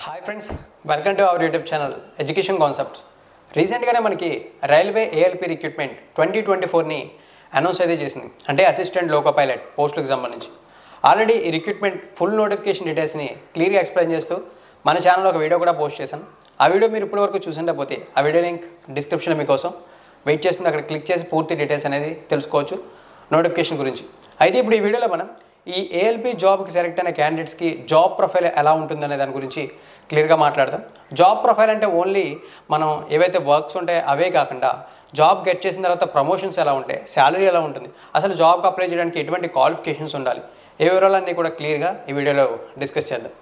Hi friends, welcome to our YouTube channel education concepts. రీసెంట్గానే మనకి railway ALP recruitment 2024ని announce అయితే చేసింది. అంటే అసిస్టెంట్ లోకో పైలట్ పోస్టులకు సంబంధించి ఆల్రెడీ ఈ రిక్రూట్మెంట్ ఫుల్ నోటిఫికేషన్ డీటెయిల్స్ని క్లియర్గా ఎక్స్ప్లెయిన్ చేస్తూ మన ఛానల్లో ఒక వీడియో కూడా పోస్ట్ చేశాను. ఆ వీడియో మీరు ఇప్పటివరకు చూసిండకపోతే ఆ వీడియో లింక్ డిస్క్రిప్షన్లో మీకోసం వెయిట్ చేస్తుంది. అక్కడ క్లిక్ చేసి పూర్తి డీటెయిల్స్ అనేది తెలుసుకోవచ్చు నోటిఫికేషన్ గురించి. అయితే ఇప్పుడు ఈ వీడియోలో మనం ఈ ఏఎల్పి జాబ్కి సెలెక్ట్ అయిన క్యాండిడేట్స్కి జాబ్ ప్రొఫైల్ ఎలా ఉంటుందనే దాని గురించి క్లియర్గా మాట్లాడదాం. జాబ్ ప్రొఫైల్ అంటే ఓన్లీ మనం ఏవైతే వర్క్స్ ఉంటాయో అవే కాకుండా జాబ్ గెట్ చేసిన తర్వాత ప్రమోషన్స్ ఎలా ఉంటాయి, శాలరీ ఎలా ఉంటుంది, అసలు జాబ్కి అప్లై చేయడానికి ఎటువంటి క్వాలిఫికేషన్స్ ఉండాలి, ఏ వివరాలన్నీ కూడా క్లియర్గా ఈ వీడియోలో డిస్కస్ చేద్దాం.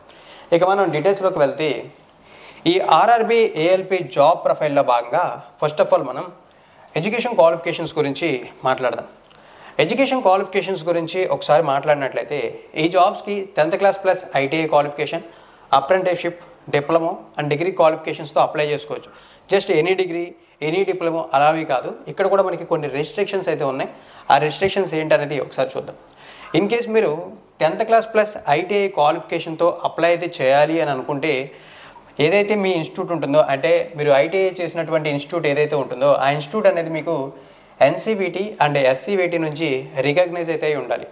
ఇక మనం డీటెయిల్స్లోకి వెళ్తే ఈ ఆర్ఆర్బి ఏఎల్పి జాబ్ ప్రొఫైల్లో భాగంగా ఫస్ట్ ఆఫ్ ఆల్ మనం ఎడ్యుకేషన్ క్వాలిఫికేషన్స్ గురించి మాట్లాడదాం. ఎడ్యుకేషన్ క్వాలిఫికేషన్స్ గురించి ఒకసారి మాట్లాడినట్లయితే ఈ జాబ్స్కి 10th class plus ITI qualification, apprenticeship, diploma and degree క్వాలిఫికేషన్స్తో అప్లై చేసుకోవచ్చు. Just any degree any diploma అలావి కాదు, ఇక్కడ కూడా మనకి కొన్ని రెస్ట్రిక్షన్స్ అయితే ఉన్నాయి. ఆ రెస్ట్రిక్షన్స్ ఏంటనేది ఒకసారి చూద్దాం. ఇన్ కేస్ మీరు 10th క్లాస్ ప్లస్ ఐటీఐ క్వాలిఫికేషన్తో అప్లై అయితే చేయాలి అని అనుకుంటే ఏదైతే మీ ఇన్స్టిట్యూట్ ఉంటుందో, అంటే మీరు ఐటీఐ చేసినటువంటి ఇన్స్టిట్యూట్ ఏదైతే ఉంటుందో ఆ ఇన్స్టిట్యూట్ అనేది మీకు ఎన్సీవీటీ అండ్ ఎస్సీవీటీ నుంచి రికగ్నైజ్ అయితే ఉండాలి.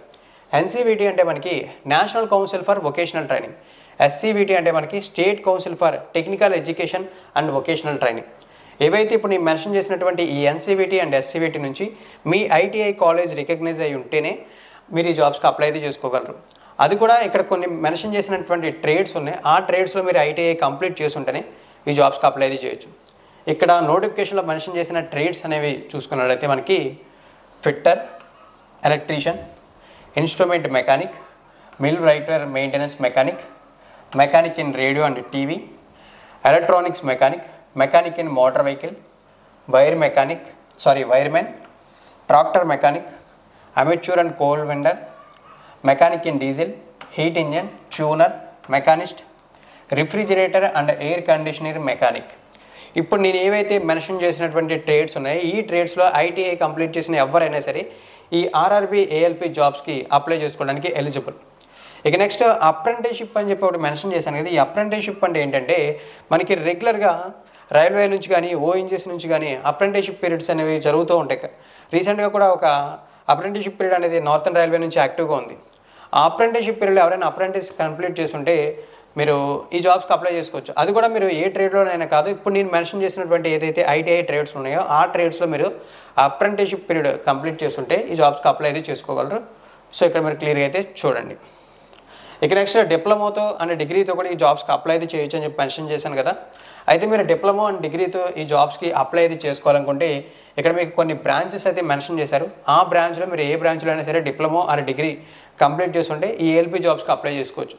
ఎన్సీవీటీ అంటే మనకి national council for vocational training, SCVT అంటే మనకి state council for technical education and vocational training. ఏవైతే ఇప్పుడు నేను మెన్షన్ చేసినటువంటి ఈ ఎన్సీవీటీ అండ్ ఎస్సీవీటీ నుంచి మీ ఐటీఐ కాలేజ్ రికగ్నైజ్ అయి ఉంటేనే మీరు ఈ జాబ్స్కి అప్లై అయితే చేసుకోగలరు. అది కూడా ఇక్కడ కొన్ని మెన్షన్ చేసినటువంటి ట్రేడ్స్ ఉన్నాయి. ఆ ట్రేడ్స్లో మీరు ఐటీఐ కంప్లీట్ చేసి ఉంటేనే ఈ జాబ్స్కి అప్లై అయితే చేయొచ్చు. ఇక్కడ నోటిఫికేషన్లో మెన్షన్ చేసిన ట్రేడ్స్ అనేవి చూసుకున్నట్లయితే మనకి fitter, electrician, instrument mechanic, millwright maintenance mechanic, mechanic in radio and TV, electronics mechanic, mechanic in motor vehicle, wiremen, tractor mechanic, armature and coil winder, mechanic in diesel, heat engine, turner, machinist, refrigerator and air conditioner mechanic. ఇప్పుడు నేను ఏవైతే mention చేసినటువంటి trades ఉన్నాయో ఈ ట్రేడ్స్లో ITI complete చేసిన ఎవరైనా సరే ఈ ఆర్ఆర్బి ఏఎల్పి జాబ్స్కి అప్లై చేసుకోవడానికి ఎలిజిబుల్. ఇక నెక్స్ట్ అప్రెంటిస్షిప్ అని చెప్పి ఒకటి మెన్షన్ చేశాను కదా. ఈ అప్రెంటిస్షిప్ అంటే ఏంటంటే మనకి రెగ్యులర్గా రైల్వే నుంచి కానీ ఓఎన్జీసీ నుంచి కానీ అప్రెంటిస్షిప్ పీరియడ్స్ అనేవి జరుగుతూ ఉంటాయి. రీసెంట్గా కూడా ఒక అప్రెంటిస్షిప్ పీరియడ్ అనేది నార్థన్ రైల్వే నుంచి యాక్టివ్గా ఉంది. ఆ అప్రెంటిస్షిప్ పీరియడ్లో ఎవరైనా అప్రెంటిస్ కంప్లీట్ చేస్తుంటే మీరు ఈ జాబ్స్కి అప్లై చేసుకోవచ్చు. అది కూడా మీరు ఏ ట్రేడ్లోనైనా కాదు, ఇప్పుడు నేను మెన్షన్ చేసినటువంటి ఏదైతే ఐటీఐ ట్రేడ్స్ ఉన్నాయో ఆ ట్రేడ్స్లో మీరు అప్రెంటిస్షిప్ పీరియడ్ కంప్లీట్ చేస్తుంటే ఈ జాబ్స్కి అప్లై అయితే చేసుకోగలరు. సో ఇక్కడ మీరు క్లియర్గా అయితే చూడండి. ఇక నెక్స్ట్ డిప్లొమాతో అండ్ డిగ్రీతో కూడా ఈ జాబ్స్కి అప్లై అయితే చేయొచ్చు అని చెప్పి మెన్షన్ చేశాను కదా. అయితే మీరు డిప్లొమా అండ్ డిగ్రీతో ఈ జాబ్స్కి అప్లై అయితే చేసుకోవాలనుకుంటే ఇక్కడ మీకు కొన్ని బ్రాంచెస్ అయితే మెన్షన్ చేశారు. ఆ బ్రాంచ్లో మీరు ఏ బ్రాంచ్లో అయినా సరే డిప్లొమా ఆర్ డిగ్రీ కంప్లీట్ చేస్తుంటే ఈ ఏఎల్పి జాబ్స్కి అప్లై చేసుకోవచ్చు.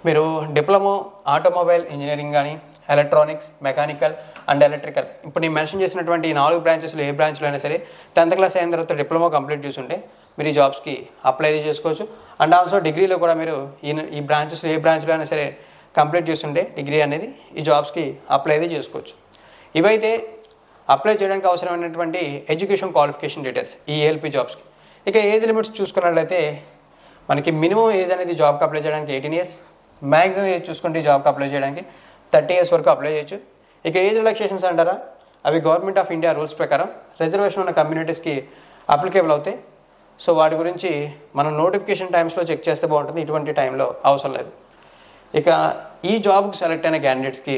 మీరు డిప్లొమా ఆటోమొబైల్ ఇంజనీరింగ్ కానీ, ఎలక్ట్రానిక్స్, మెకానికల్ అండ్ ఎలక్ట్రికల్, ఇప్పుడు నేను మెన్షన్ చేసినటువంటి ఈ 4 బ్రాంచెస్లో ఏ బ్రాంచ్లో అయినా సరే 10th క్లాస్ అయిన తర్వాత డిప్లొమా కంప్లీట్ చేస్తుంటే మీరు ఈ జాబ్స్కి అప్లై చేసుకోవచ్చు. అండ్ ఆల్సో డిగ్రీలో కూడా మీరు ఈ బ్రాంచెస్లో ఏ బ్రాంచ్లో అయినా సరే కంప్లీట్ చేస్తుంటే డిగ్రీ అనేది ఈ జాబ్స్కి అప్లై చేసుకోవచ్చు. ఇవైతే అప్లై చేయడానికి అవసరమైనటువంటి ఎడ్యుకేషన్ క్వాలిఫికేషన్ డీటెయిల్స్ ఈ ఏఎల్పి జాబ్స్కి. ఇక ఏజ్ లిమిట్స్ చూసుకున్నట్లయితే మనకి మినిమం ఏజ్ అనేది జాబ్కి అప్లై చేయడానికి 18 years, మ్యాక్సిమం ఏజ్ చూసుకుంటే ఈ జాబ్కి అప్లై చేయడానికి 30 years వరకు అప్లై చేయొచ్చు. ఇక ఏజ్ రిలాక్సేషన్స్ అంటారా, అవి గవర్నమెంట్ ఆఫ్ ఇండియా రూల్స్ ప్రకారం రిజర్వేషన్ ఉన్న కమ్యూనిటీస్కి అప్లికేబుల్ అవుతాయి. సో వాటి గురించి మనం నోటిఫికేషన్ టైమ్స్లో చెక్ చేస్తే బాగుంటుంది, ఇటువంటి టైంలో అవసరం లేదు. ఇక ఈ జాబ్కి సెలెక్ట్ అయిన క్యాండిడేట్స్కి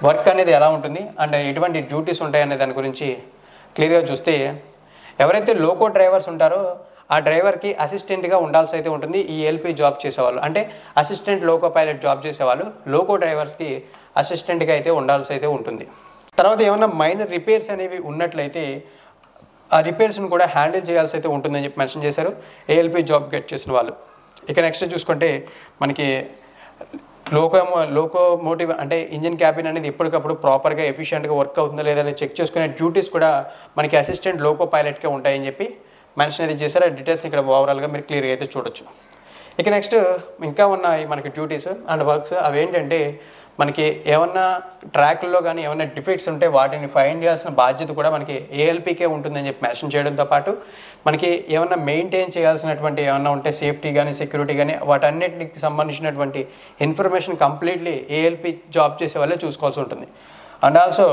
వర్క్ అనేది ఎలా ఉంటుంది అండ్ ఎటువంటి డ్యూటీస్ ఉంటాయనే దాని గురించి క్లియర్గా చూస్తే ఎవరైతే లోకో డ్రైవర్స్ ఉంటారో ఆ డ్రైవర్కి అసిస్టెంట్గా ఉండాల్సి అయితే ఉంటుంది. ఈ ఏఎల్పి జాబ్ చేసేవాళ్ళు అంటే అసిస్టెంట్ లోకో పైలట్ జాబ్ చేసేవాళ్ళు లోకో డ్రైవర్స్కి అసిస్టెంట్గా అయితే ఉండాల్సి అయితే ఉంటుంది. తర్వాత ఏమైనా మైనర్ రిపేర్స్ అనేవి ఉన్నట్లయితే ఆ రిపేర్స్ని కూడా హ్యాండిల్ చేయాల్సి అయితే ఉంటుందని చెప్పి మెన్షన్ చేశారు ఏఎల్పి జాబ్ గెట్ చేసిన వాళ్ళు. ఇక నెక్స్ట్ చూసుకుంటే మనకి లోకోమోటివ్ అంటే ఇంజిన్ క్యాబిన్ అనేది ఎప్పటికప్పుడు ప్రాపర్గా ఎఫిషియెంట్గా వర్క్ అవుతుందో లేదని చెక్ చేసుకునే డ్యూటీస్ కూడా మనకి అసిస్టెంట్ లోకో పైలట్గా ఉంటాయని చెప్పి మెన్షన్ అయితే చేశారు. ఆ డీటెయిల్స్ ఇక్కడ ఓవరాల్గా మీరు క్లియర్గా అయితే చూడొచ్చు. ఇక నెక్స్ట్ ఇంకా ఉన్నాయి మనకి డ్యూటీస్ అండ్ వర్క్స్. అవి ఏంటంటే మనకి ఏమన్నా ట్రాక్లో కానీ ఏమైనా డిఫెక్ట్స్ ఉంటే వాటిని ఫైండ్ చేయాల్సిన బాధ్యత కూడా మనకి ఏఎల్పీకే ఉంటుందని చెప్పి మెన్షన్ చేయడంతో పాటు మనకి ఏమన్నా మెయింటైన్ చేయాల్సినటువంటి ఏమన్నా ఉంటే సేఫ్టీ కానీ సెక్యూరిటీ కానీ వాటన్నిటికి సంబంధించినటువంటి ఇన్ఫర్మేషన్ కంప్లీట్లీ ఏఎల్పీ జాబ్ చేసే వాళ్ళే చూసుకోవాల్సి ఉంటుంది. అండ్ ఆల్సో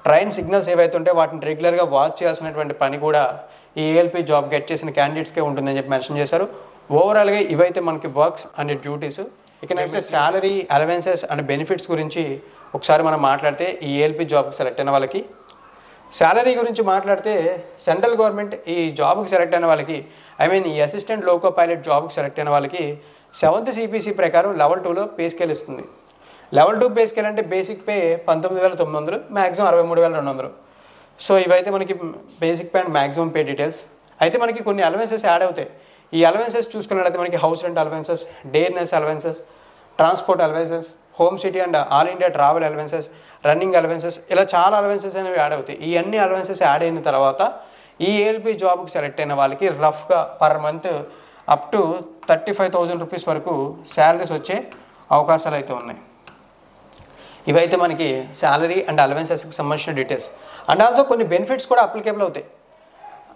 ట్రైన్ సిగ్నల్స్ ఏవైతే ఉంటే వాటిని రెగ్యులర్గా వాచ్ చేయాల్సినటువంటి పని కూడా ఈ ఏఎల్పీ జాబ్ గెట్ చేసిన క్యాండిడేట్స్కే ఉంటుందని చెప్పి మెన్షన్ చేశారు. ఓవరాల్గా ఇవైతే మనకి వర్క్స్ అండ్ డ్యూటీస్. ఇక next salary, allowances and benefits గురించి ఒకసారి మనం మాట్లాడితే ఈ ఏఎల్పీ జాబ్కి సెలెక్ట్ అయిన వాళ్ళకి శాలరీ గురించి మాట్లాడితే సెంట్రల్ గవర్నమెంట్ ఈ జాబ్కి సెలెక్ట్ అయిన వాళ్ళకి ఈ అసిస్టెంట్ లోకో పైలట్ జాబ్కి సెలెక్ట్ అయిన వాళ్ళకి 7th CPC ప్రకారం లెవెల్ 2లో పే స్కేల్ ఇస్తుంది. లెవెల్ 2 పే స్కేల్ అంటే బేసిక్ పే 19,900, మ్యాక్సిమం 63,200. సో ఇవైతే మనకి basic pay and maximum pay details. అయితే మనకి కొన్ని అలవెన్సెస్ యాడ్ అవుతాయి. ఈ అలవెన్సెస్ చూసుకున్నట్లయితే మనకి house rent allowances, డేర్నెస్ allowances, transport allowances, home city and all India travel allowances, running allowances, ఇలా చాలా అలవెన్సెస్ అనేవి యాడ్ అవుతాయి. ఈ అన్ని అలవెన్సెస్ యాడ్ అయిన తర్వాత ఈ ఏఎల్పీ జాబ్కి సెలెక్ట్ అయిన వాళ్ళకి రఫ్గా per month up to 35,000 rupees వరకు శాలరీస్ వచ్చే అవకాశాలు అయితే ఉన్నాయి. ఇవైతే మనకి శాలరీ అండ్ అలవెన్సెస్కి సంబంధించిన డీటెయిల్స్. అండ్ ఆల్సో కొన్ని బెనిఫిట్స్ కూడా అప్లికేబుల్ అవుతాయి.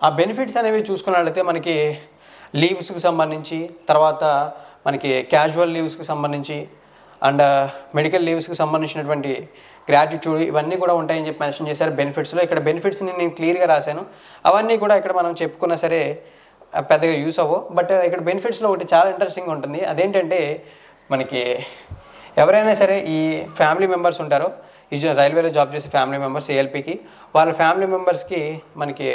ఆ బెనిఫిట్స్ అనేవి చూసుకున్నట్లయితే మనకి లీవ్స్కి సంబంధించి, తర్వాత మనకి క్యాజువల్ లీవ్స్కి సంబంధించి అండ్ మెడికల్ లీవ్స్కి సంబంధించినటువంటి గ్రాట్యుటీ ఇవన్నీ కూడా ఉంటాయని చెప్పి మెన్షన్ చేశారు బెనిఫిట్స్లో. ఇక్కడ బెనిఫిట్స్ని నేను క్లియర్గా రాశాను. అవన్నీ కూడా ఇక్కడ మనం చెప్పుకున్నా సరే పెద్దగా యూస్ అవ్వవు. బట్ ఇక్కడ బెనిఫిట్స్లో ఒకటి చాలా ఇంట్రెస్టింగ్ ఉంటుంది. అదేంటంటే మనకి ఎవరైనా సరే ఈ ఫ్యామిలీ మెంబర్స్ ఉంటారో, ఈ రైల్వేలో జాబ్ చేసే ఫ్యామిలీ మెంబర్స్ ఏఎల్పీకి, వాళ్ళ ఫ్యామిలీ మెంబర్స్కి మనకి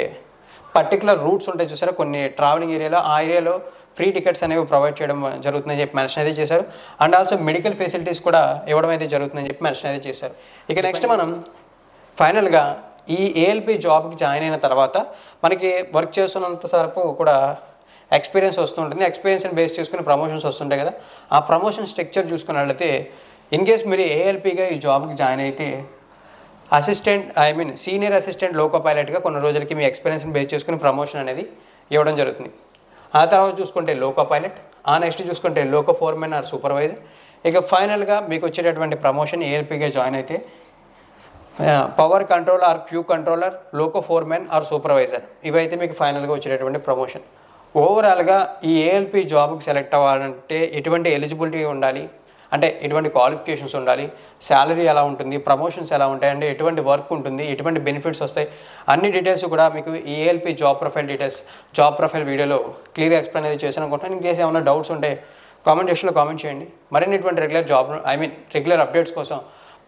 పర్టికులర్ రూట్స్ ఉంటాయి చూసారా కొన్ని ట్రావెలింగ్ ఏరియాలో, ఆ ఏరియాలో ఫ్రీ టికెట్స్ అనేవి ప్రొవైడ్ చేయడం జరుగుతుందని చెప్పి మెన్షన్ అయితే చేశారు. అండ్ ఆల్సో మెడికల్ ఫెసిలిటీస్ కూడా ఇవ్వడం అయితే జరుగుతుందని చెప్పి మెన్షన్ అయితే చేశారు. ఇక నెక్స్ట్ మనం ఫైనల్గా ఈ ఏఎల్పీ జాబ్కి జాయిన్ అయిన తర్వాత మనకి వర్క్ చేస్తున్నంత వరకు కూడా ఎక్స్పీరియన్స్ వస్తుంటుంది. ఎక్స్పీరియన్స్ని బేస్ చేసుకుని ప్రమోషన్స్ వస్తుంటాయి కదా. ఆ ప్రమోషన్ స్ట్రక్చర్ చూసుకున్నట్లయితే ఇన్ కేస్ మీరు ఏఎల్పీగా ఈ జాబ్కి జాయిన్ అయితే సీనియర్ అసిస్టెంట్ లోకో పైలట్గా కొన్ని రోజులకి మీ ఎక్స్పీరియన్స్ని బేస్ చేసుకుని ప్రమోషన్ అనేది ఇవ్వడం జరుగుతుంది. ఆ తర్వాత చూసుకుంటే లోకో పైలట్, ఆ నెక్స్ట్ చూసుకుంటే లోకో ఫోర్మెన్ ఆర్ సూపర్వైజర్. ఇక ఫైనల్గా మీకు వచ్చేటటువంటి ప్రమోషన్ ఏఎల్పీగా జాయిన్ అయితే power controller or crew controller, loco foreman or supervisor. ఇవైతే మీకు ఫైనల్గా వచ్చేటటువంటి ప్రమోషన్. ఓవరాల్గా ఈ ఏఎల్పీ జాబ్కి సెలెక్ట్ అవ్వాలంటే ఎటువంటి ఎలిజిబిలిటీ ఉండాలి, అంటే ఎటువంటి క్వాలిఫికేషన్స్ ఉండాలి, శాలరీ ఎలా ఉంటుంది, ప్రమోషన్స్ ఎలా ఉంటాయి, అంటే ఎటువంటి వర్క్ ఉంటుంది, ఎటువంటి బెనిఫిట్స్ వస్తాయి, అన్ని డీటెయిల్స్ కూడా మీకు ఈ ALP job profile details job profile వీడియోలో క్లియర్గా ఎక్స్ప్లెయిన్ అయితే చేశాను అనుకుంటున్నాను. ఇన్ కేసు ఏమైనా డౌట్స్ ఉంటే కామెంట్ సెక్షన్లో కామెంట్ చేయండి. మరిన్ని ఇటువంటి రెగ్యులర్ అప్డేట్స్ కోసం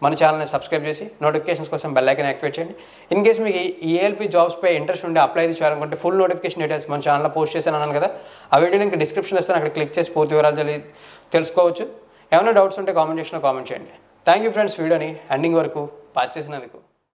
మన ఛానల్ని సబ్స్క్రైబ్ చేసి నోటిఫికేషన్స్ కోసం బెల్ ఐకాన్ యాక్టివేట్ చేయండి. ఇన్ కేసు మీకు ఈ ఏఎల్పీ జాబ్స్పై ఇంట్రెస్ట్ ఉండి అప్లై చేయాలనుకుంటే ఫుల్ నోటిఫికేషన్ డీటెయిల్స్ మన ఛానల్లో పోస్ట్ చేశాను అన్నాను కదా, ఆ వీడియో లింక్ డిస్క్రిప్షన్లో ఇస్తాను, అక్కడ క్లిక్ చేసి పూర్తి వివరాలు తెలుసుకోవచ్చు. ఏమైనా డౌట్స్ ఉంటే కామెంట్ సెక్షన్లో కామెంట్ చేయండి. థ్యాంక్ యూ ఫ్రెండ్స్, వీడియోని ఎండింగ్ వరకు వాచ్ చేసినందుకు.